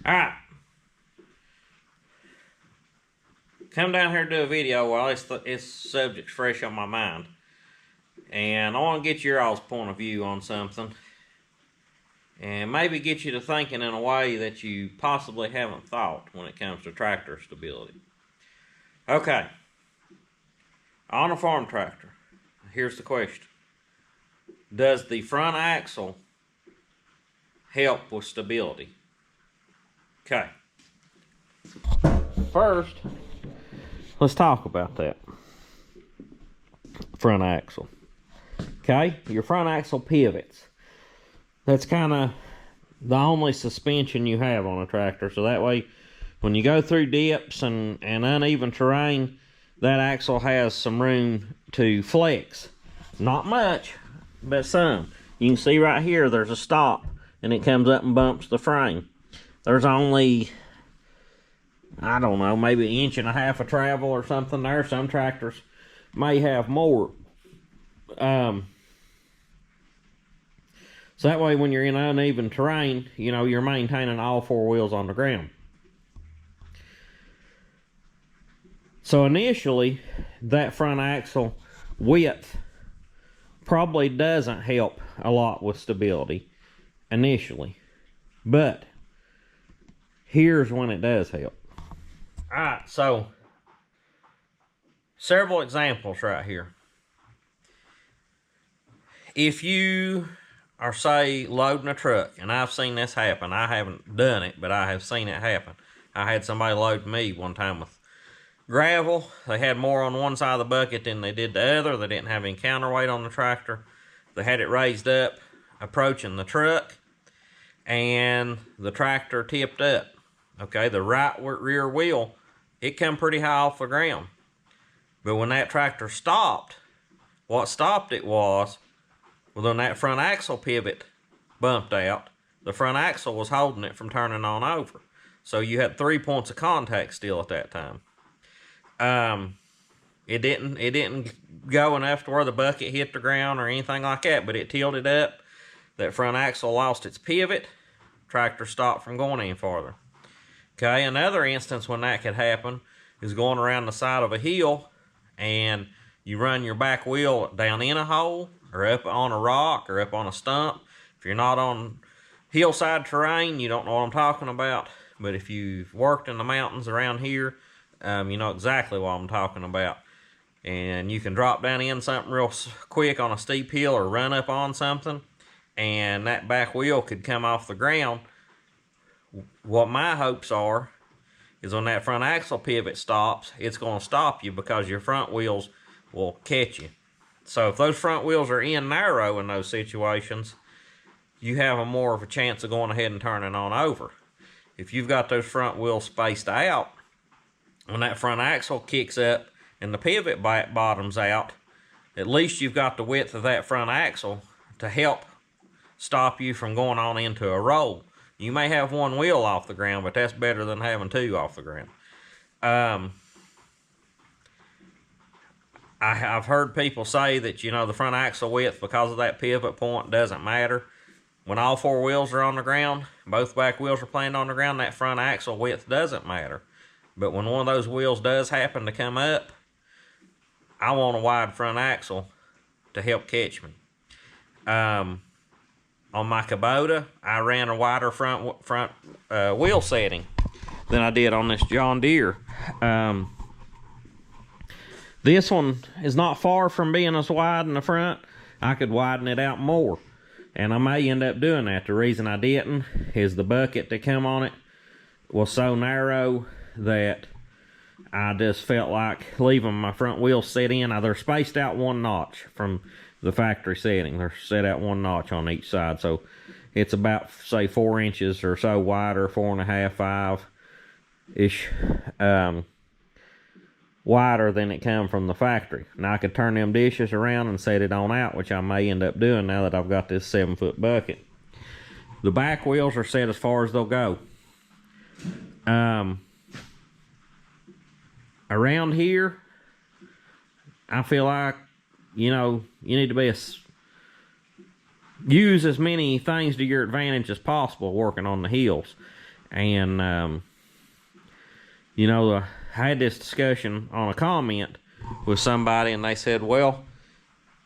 Alright. Come down here to do a video while this subject's fresh on my mind. And I want to get your all's point of view on something. And maybe get you to thinking in a way that you possibly haven't thought when it comes to tractor stability. Okay. On a farm tractor, here's the question. Does the front axle help with stability? Okay. First, let's talk about that. Front axle. Okay, your front axle pivots. That's kind of the only suspension you have on a tractor. So that way, when you go through dips and uneven terrain, that axle has some room to flex. Not much, but some. You can see right here, there's a stop, and it comes up and bumps the frame. There's only, I don't know, maybe 1.5 inches of travel or something there. Some tractors may have more. So that way when you're in uneven terrain, you know, you're maintaining all 4 wheels on the ground. So initially, that front axle width probably doesn't help a lot with stability initially. But here's when it does help. Alright, so several examples right here. If you are, say, loading a truck, and I've seen this happen. I haven't done it, but I have seen it happen. I had somebody load me one time with gravel. They had more on one side of the bucket than they did the other. They didn't have any counterweight on the tractor. They had it raised up approaching the truck, and the tractor tipped up. Okay, the right rear wheel, it come pretty high off the ground. But when that tractor stopped, what stopped it was, well, then that front axle pivot bumped out. The front axle was holding it from turning on over. So you had 3 points of contact still at that time. It didn't go enough to where the bucket hit the ground or anything like that, but it tilted up. That front axle lost its pivot. Tractor stopped from going any farther. Okay, another instance when that could happen is going around the side of a hill and you run your back wheel down in a hole or up on a rock or up on a stump. If you're not on hillside terrain, you don't know what I'm talking about. But if you've worked in the mountains around here, you know exactly what I'm talking about. And you can drop down in something real quick on a steep hill or run up on something, and that back wheel could come off the ground. What my hopes are is when that front axle pivot stops, it's going to stop you because your front wheels will catch you. So if those front wheels are in narrow in those situations, you have a more of a chance of going ahead and turning on over. If you've got those front wheels spaced out, when that front axle kicks up and the pivot bottoms out, at least you've got the width of that front axle to help stop you from going on into a roll. You may have one wheel off the ground, but that's better than having 2 off the ground. I've heard people say that, you know, the front axle width, because of that pivot point, doesn't matter. When all 4 wheels are on the ground, both back wheels are planted on the ground, that front axle width doesn't matter. But when one of those wheels does happen to come up, I want a wide front axle to help catch me. On my Kubota, I ran a wider front wheel setting than I did on this John Deere. This one is not far from being as wide in the front. I could widen it out more, and I may end up doing that. The reason I didn't is the bucket that come on it was so narrow that I just felt like leaving my front wheels set in. Now, they're spaced out 1 notch from the factory setting. They're set out 1 notch on each side, so it's about, say, 4 inches or so wider, 4.5, 5-ish wider than it come from the factory. Now I could turn them dishes around and set it on out, which I may end up doing now that I've got this 7-foot bucket. The back wheels are set as far as they'll go. Around here, I feel like, you know, you need to use as many things to your advantage as possible working on the hills. And you know, I had this discussion on a comment with somebody, and they said, well,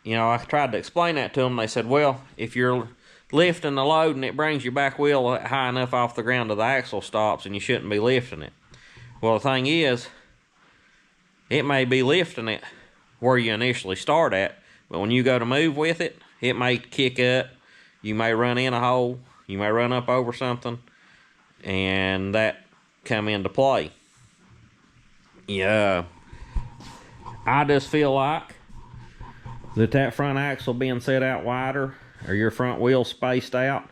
you know, I tried to explain that to them. They said, well, if you're lifting the load and it brings your back wheel high enough off the ground to the axle stops, and you shouldn't be lifting it. Well, the thing is, it may be lifting it where you initially start at, but when you go to move with it, it may kick up. You may run in a hole. You may run up over something, and that come into play. Yeah, I just feel like that front axle being set out wider, or your front wheel spaced out,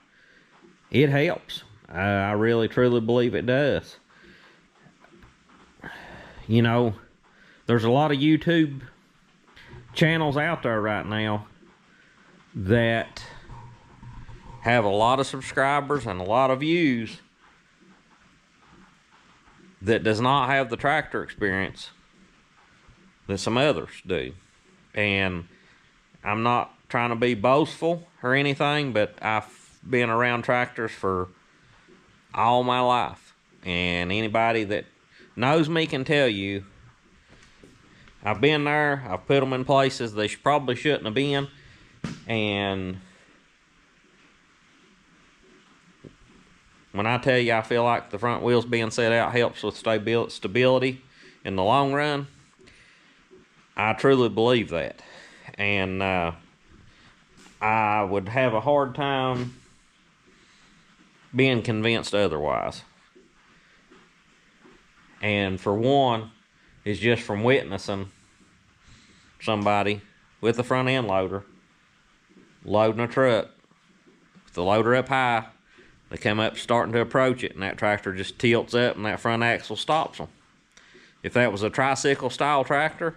it helps. I really truly believe it does. You know, there's a lot of YouTube channels out there right now that have a lot of subscribers and a lot of views that does not have the tractor experience that some others do. And I'm not trying to be boastful or anything, but I've been around tractors for all my life, and anybody that knows me can tell you I've been there. I've put them in places they probably shouldn't have been, and when I tell you I feel like the front wheels being set out helps with stability in the long run, I truly believe that. And I would have a hard time being convinced otherwise. And for one, is just from witnessing somebody with a front end loader loading a truck with the loader up high. They come up starting to approach it, and that tractor just tilts up and that front axle stops them. If that was a tricycle style tractor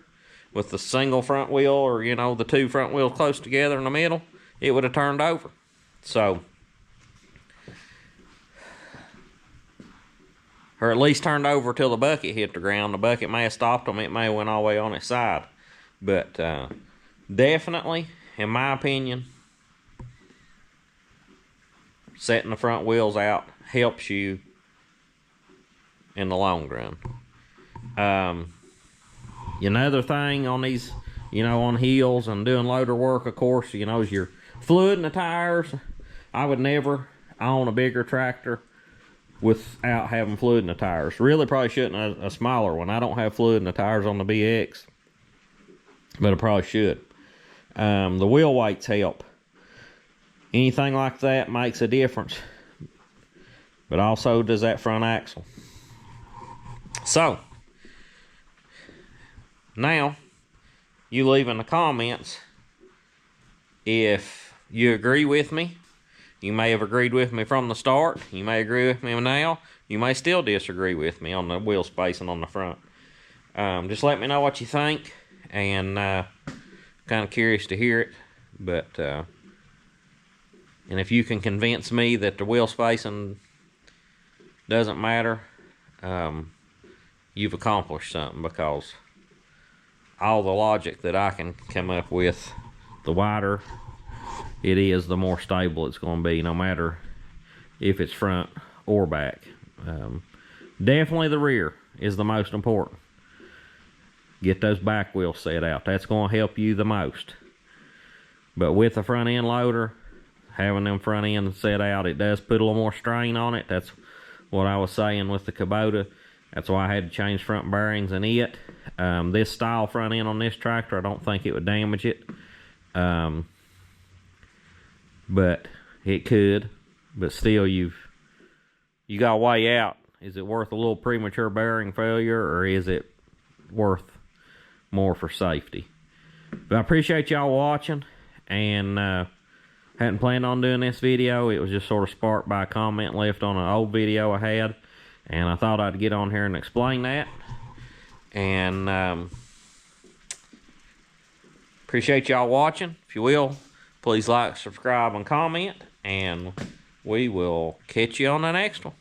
with the single front wheel, or you know, the two front wheels close together in the middle, it would have turned over. So, or at least turned over till the bucket hit the ground. The bucket may have stopped them. It may have went all the way on its side. But definitely, in my opinion, setting the front wheels out helps you in the long run. Another thing on these, you know, on hills and doing loader work, of course, you know, is your fluid in the tires. I would never own a bigger tractor without having fluid in the tires. Really probably shouldn't a smaller one. I don't have fluid in the tires on the BX, but I probably should. The wheel weights help. Anything like that makes a difference, but also does that front axle. So now you leave in the comments if you agree with me. You may have agreed with me from the start. You may agree with me now. You may still disagree with me on the wheel spacing on the front. Just let me know what you think, and kind of curious to hear it. But and if you can convince me that the wheel spacing doesn't matter, you've accomplished something, because all the logic that I can come up with, the wider it is, the more stable it's going to be, no matter if it's front or back. Definitely the rear is the most important. Get those back wheels set out. That's going to help you the most. But with the front end loader, having them front ends set out, it does put a little more strain on it. That's what I was saying with the Kubota. That's why I had to change front bearings in it. This style front end on this tractor, I don't think it would damage it. But it could. But still, you got to weigh out. Is it worth a little premature bearing failure, or is it worth more for safety? But I appreciate y'all watching, and hadn't planned on doing this video. It was just sort of sparked by a comment left on an old video I had, and I thought I'd get on here and explain that. And appreciate y'all watching. If you will, please like, subscribe, and comment, and we will catch you on the next one.